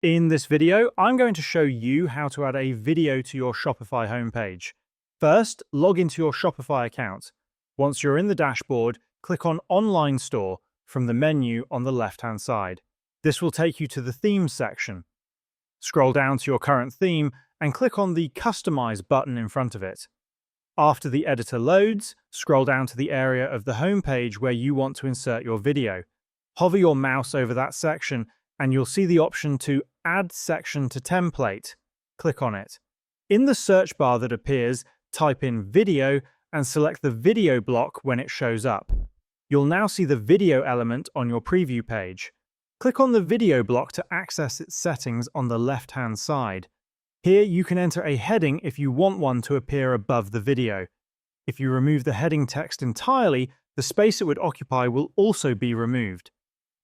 In this video, I'm going to show you how to add a video to your Shopify homepage. First, log into your Shopify account. Once you're in the dashboard, click on Online Store from the menu on the left-hand side. This will take you to the Themes section. Scroll down to your current theme and click on the Customize button in front of it. After the editor loads, scroll down to the area of the homepage where you want to insert your video. Hover your mouse over that section and you'll see the option to Add Section to Template. Click on it. In the search bar that appears, type in Video and select the video block when it shows up. You'll now see the video element on your preview page. Click on the video block to access its settings on the left-hand side. Here you can enter a heading if you want one to appear above the video. If you remove the heading text entirely, the space it would occupy will also be removed.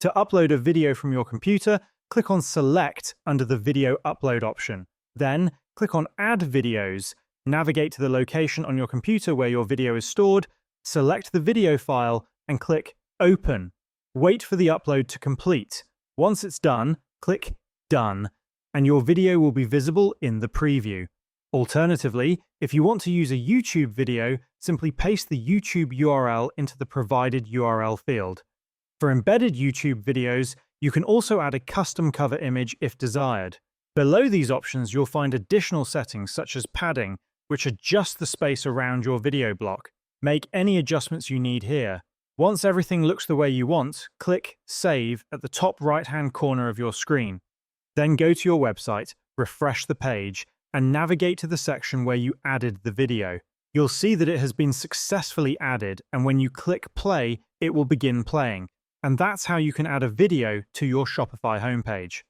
To upload a video from your computer, click on Select under the Video Upload option. Then, click on Add Videos, navigate to the location on your computer where your video is stored, select the video file, and click Open. Wait for the upload to complete. Once it's done, click Done, and your video will be visible in the preview. Alternatively, if you want to use a YouTube video, simply paste the YouTube URL into the provided URL field. For embedded YouTube videos, you can also add a custom cover image if desired. Below these options, you'll find additional settings such as padding, which adjust the space around your video block. Make any adjustments you need here. Once everything looks the way you want, click Save at the top right-hand corner of your screen. Then go to your website, refresh the page, and navigate to the section where you added the video. You'll see that it has been successfully added, and when you click play, it will begin playing. And that's how you can add a video to your Shopify homepage.